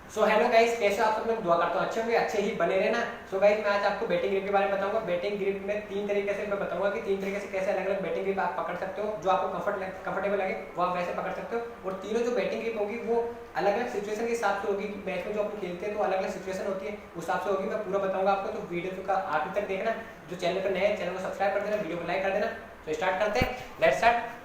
So hello guys, कैसे आप सब लोग? दुआ करता हूँ अच्छे होंगे, अच्छे ही बने रहना। सो गाइस, मैं आज आपको बैटिंग ग्रिप के बारे में बताऊंगा। बैटिंग ग्रिप में तीन तरीके से मैं बताऊंगा कि तीन तरीके से कैसे अलग अलग बैटिंग ग्रिप आप पकड़ सकते हो। जो आपको कंफर्टेबल लगे वो आप वैसे पकड़ सकते हो। और तीनों जो बैटिंग ग्रिप होगी वो अलग अलग सिचुएशन के हिसाब से होगी। मैच में जो आप खेलते हैं तो अलग अलग सिचुएशन होती है, उस हिसाब से होगी। मैं पूरा बताऊंगा आपको, तो वीडियो का आखिर तक देखना। जो चैनल पर नए हैं चैनल को सब्सक्राइब कर देना, वीडियो को लाइक कर देना। तो स्टार्ट करते हैं, लेट्स स्टार्ट।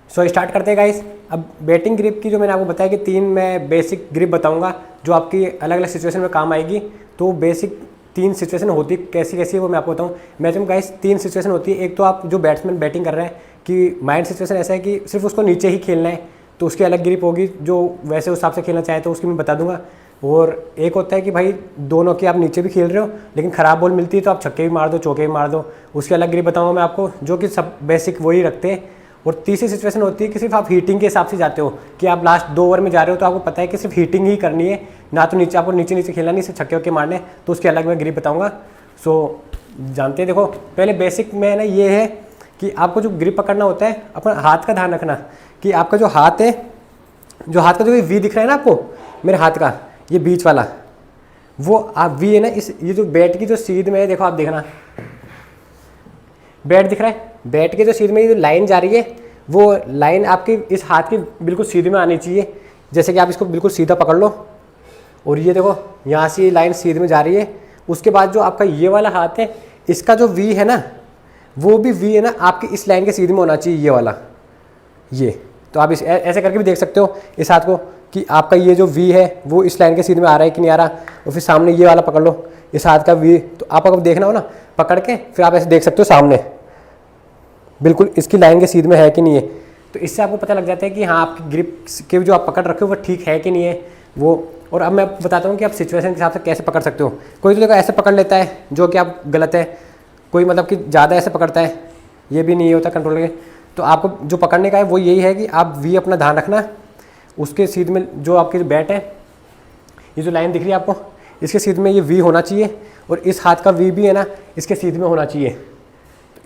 स्टार्ट करते हैं गाइस। अब बैटिंग ग्रिप की जो मैंने आपको बताया कि तीन मैं बेसिक ग्रिप बताऊंगा जो आपकी अलग अलग सिचुएशन में काम आएगी। तो बेसिक तीन सिचुएशन होती कैसी कैसी है वो मैं आपको बताऊँ। मैच में गाइस तीन सिचुएशन होती है। एक तो आप जो बैट्समैन बैटिंग कर रहे हैं कि माइंड सिचुएशन ऐसा है कि सिर्फ उसको नीचे ही खेलना है, तो उसकी अलग ग्रिप होगी। जो वैसे उस हिसाब से खेलना चाहे तो उसकी मैं बता दूंगा। और एक होता है कि भाई दोनों की आप नीचे भी खेल रहे हो लेकिन ख़राब बॉल मिलती है तो आप छक्के भी मार दो, चौके भी मार दो, उसकी अलग ग्रिप बताऊँगा मैं आपको, जो कि सब बेसिक वही रखते हैं। और तीसरी सिचुएशन होती है कि सिर्फ आप हीटिंग के हिसाब से जाते हो कि आप लास्ट 2 ओवर में जा रहे हो तो आपको पता है कि सिर्फ हीटिंग ही करनी है, ना तो नीचे आपको नीचे नीचे खेलना नहीं, सिर्फ छक्के वक्के मारने, तो उसके अलग मैं ग्रिप बताऊंगा। सो जानते हैं, देखो पहले बेसिक में ना ये है कि आपको जो ग्रिप पकड़ना होता है अपना हाथ का ध्यान रखना कि आपका जो हाथ है, जो हाथ का जो वी दिख रहा है ना आपको, मेरे हाथ का ये बीच वाला, वो आप वी है ना, इस ये जो बैट की जो सीध में है, देखो आप देखना बैट दिख रहा है, बैट के जो सीध में ये जो लाइन जा रही है वो लाइन आपके इस हाथ की बिल्कुल सीधे में आनी चाहिए। जैसे कि आप इसको बिल्कुल सीधा पकड़ लो और ये देखो यहाँ से ये लाइन सीधे में जा रही है। उसके बाद जो आपका ये वाला हाथ है, इसका जो वी है ना, वो भी वी है ना आपकी इस लाइन के सीधे में होना चाहिए, ये वाला। ये तो आप इस ऐसे करके भी देख सकते हो इस हाथ को कि आपका ये जो वी है वो इस लाइन के सीधे में आ रहा है कि नहीं आ रहा। और फिर सामने ये वाला पकड़ लो, इस हाथ का वी, तो आपको देखना हो ना पकड़ के फिर आप ऐसे देख सकते हो सामने बिल्कुल इसकी लाइन के सीध में है कि नहीं है। तो इससे आपको पता लग जाता है कि हाँ आपकी ग्रिप के जो आप पकड़ रखे हो वो ठीक है कि नहीं है वो। और अब मैं बताता हूँ कि आप सिचुएशन के हिसाब से कैसे पकड़ सकते हो। कोई तो देखो ऐसे पकड़ लेता है जो कि आप गलत है, कोई मतलब कि ज़्यादा ऐसे पकड़ता है, ये भी नहीं होता कंट्रोल के। तो आपको जो पकड़ने का है वो यही है कि आप वी अपना ध्यान रखना, उसके सीध में जो आपकी बैट है, ये जो लाइन दिख रही है आपको, इसके सीध में ये वी होना चाहिए और इस हाथ का वी भी है ना इसके सीध में होना चाहिए।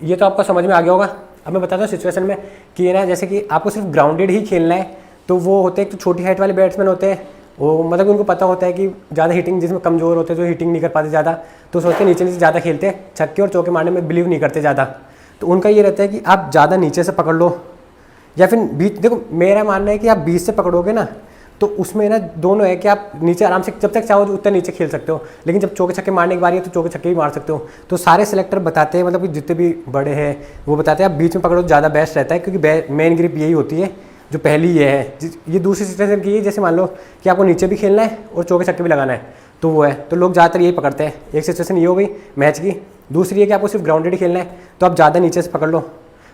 ये तो आपको समझ में आ गया होगा। अब मैं बताता हूँ सिचुएशन में कि ये ना, जैसे कि आपको सिर्फ ग्राउंडेड ही खेलना है, तो वो होते हैं, तो छोटी हाइट वाले बैट्समैन होते हैं, वो मतलब उनको पता होता है कि ज़्यादा हिटिंग, जिसमें कमज़ोर होते हैं जो हिटिंग नहीं कर पाते ज़्यादा, तो सोचते हैं नीचे नीचे ज़्यादा खेलते हैं, छक्के और चौके मारने में बिलीव नहीं करते ज़्यादा। तो उनका ये रहता है कि आप ज़्यादा नीचे से पकड़ लो या फिर बीच। देखो मेरा मानना है कि आप बीच से पकड़ोगे ना तो उसमें ना दोनों है कि आप नीचे आराम से जब तक चाहो उतना नीचे खेल सकते हो, लेकिन जब चौके छक्के मारने की बारी है तो चौके छक्के भी मार सकते हो। तो सारे सेलेक्टर बताते हैं, मतलब कि जितने भी बड़े हैं वो बताते हैं आप बीच में पकड़ो, ज़्यादा बेस्ट रहता है, क्योंकि मेन ग्रिप यही होती है। जो पहली ये है, ये दूसरी सिचुएशन की है, जैसे मान लो कि आपको नीचे भी खेलना है और चौके छक्के भी लगाना है, तो वो है, तो लोग ज़्यादातर यही पकड़ते हैं। एक सिचुएशन ये हो गई मैच की। दूसरी है कि आपको सिर्फ ग्राउंडेड ही खेलना है, तो आप ज़्यादा नीचे से पकड़ लो,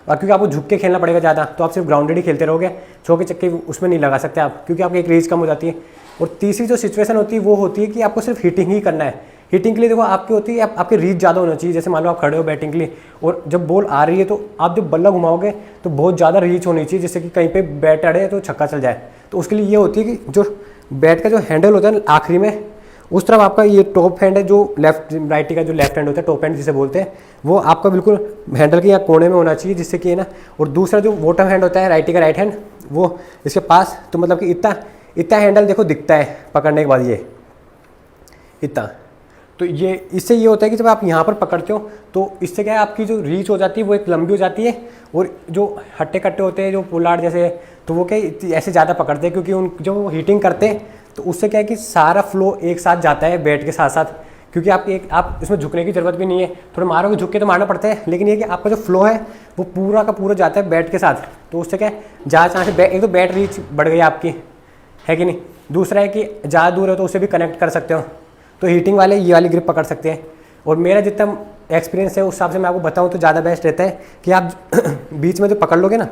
और क्योंकि आपको झुक के खेलना पड़ेगा ज़्यादा, तो आप सिर्फ ग्राउंडेड ही खेलते रहोगे, चौके चक्के उसमें नहीं लगा सकते आप, क्योंकि आपकी एक रीच कम हो जाती है। और तीसरी जो सिचुएशन होती है वो होती है कि आपको सिर्फ हिटिंग ही करना है। हिटिंग के लिए देखो आपकी होती है, आपकी रीच ज़्यादा होना चाहिए। जैसे मान लो आप खड़े हो बैटिंग के लिए और जब बॉल आ रही है तो आप जब बल्ला घुमाओगे तो बहुत ज़्यादा रीच होनी चाहिए, जिससे कि कहीं पे बैट अड़े तो छक्का चल जाए। तो उसके लिए ये होती है कि जो बैट का जो हैंडल होता है आखिरी में, उस तरफ आपका ये टॉप हैंड है, जो लेफ्ट राइटी का जो लेफ्ट हैंड होता है, टॉप हैंड जिसे बोलते हैं, वो आपका बिल्कुल हैंडल के यहाँ कोने में होना चाहिए, जिससे कि है ना। और दूसरा जो बॉटम हैंड होता है राइटी का राइट हैंड, वो इसके पास, तो मतलब कि इतना हैंडल देखो दिखता है पकड़ने के बाद, ये इतना। तो ये इससे ये होता है कि जब आप यहाँ पर पकड़ते हो तो इससे क्या है, आपकी जो रीच हो जाती है वो एक लंबी हो जाती है। और जो हट्टे कट्टे होते हैं जो पुलाड़ जैसे, तो वो क्या ऐसे ज़्यादा पकड़ते हैं, क्योंकि उन जब वो हीटिंग करते हैं तो उससे क्या है कि सारा फ्लो एक साथ जाता है बैट के साथ साथ, क्योंकि आप इसमें झुकने की ज़रूरत भी नहीं है। थोड़ा मारोगे झुक के तो मारना पड़ता है, लेकिन ये कि आपका जो फ्लो है वो पूरा का पूरा जाता है बैट के साथ। तो उससे क्या है, जहाँ से एक तो बैट रीच बढ़ गई आपकी, है कि नहीं। दूसरा है कि ज़्यादा दूर है तो उसे भी कनेक्ट कर सकते हो, तो हीटिंग वाले ये वाली ग्रिप पकड़ सकते हैं। और मेरा जितना एक्सपीरियंस है उस हिसाब से मैं आपको बताऊँ तो ज़्यादा बेस्ट रहता है कि आप बीच में जो पकड़ लोगे ना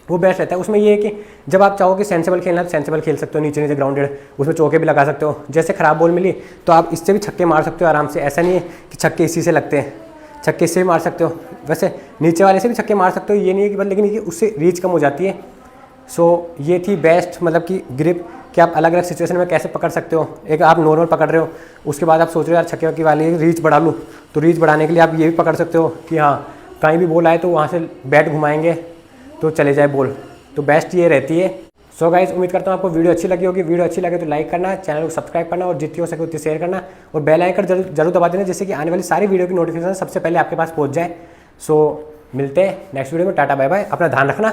वो बेस्ट रहता है। उसमें ये है कि जब आप चाहो कि सेंसेबल खेलना है तो सेंसेबल खेल सकते हो, नीचे नीचे ग्राउंडेड, उसमें चौके भी लगा सकते हो। जैसे ख़राब बॉल मिली तो आप इससे भी छक्के मार सकते हो आराम से। ऐसा नहीं है कि छक्के इसी से लगते हैं, छक्के इससे भी मार सकते हो, वैसे नीचे वाले से भी छक्के मार सकते हो, ये नहीं है कि बस, लेकिन ये उससे रीच कम हो जाती है। सो ये थी बेस्ट मतलब कि ग्रिप, कि आप अलग अलग सिचुएशन में कैसे पकड़ सकते हो। एक आप नॉर्मल पकड़ रहे हो, उसके बाद आप सोच रहे हो यार छक्के की वाली रीच बढ़ा लूँ, तो रीच बढ़ाने के लिए आप ये भी पकड़ सकते हो कि हाँ कहीं भी बॉल आए तो वहाँ से बैट घुमाएंगे तो चले जाए बॉल, तो बेस्ट ये रहती है। सो गाइस, उम्मीद करता हूँ आपको वीडियो अच्छी लगी होगी। वीडियो अच्छी लगे तो लाइक करना, चैनल को सब्सक्राइब करना और जितनी हो सके उतनी शेयर करना और बेल आइकन जरूर दबा देना, जिससे कि आने वाली सारी वीडियो की नोटिफिकेशन सबसे पहले आपके पास पहुँच जाए। सो मिलते हैं नेक्स्ट वीडियो में। टाटा बाय बाय, अपना ध्यान रखना।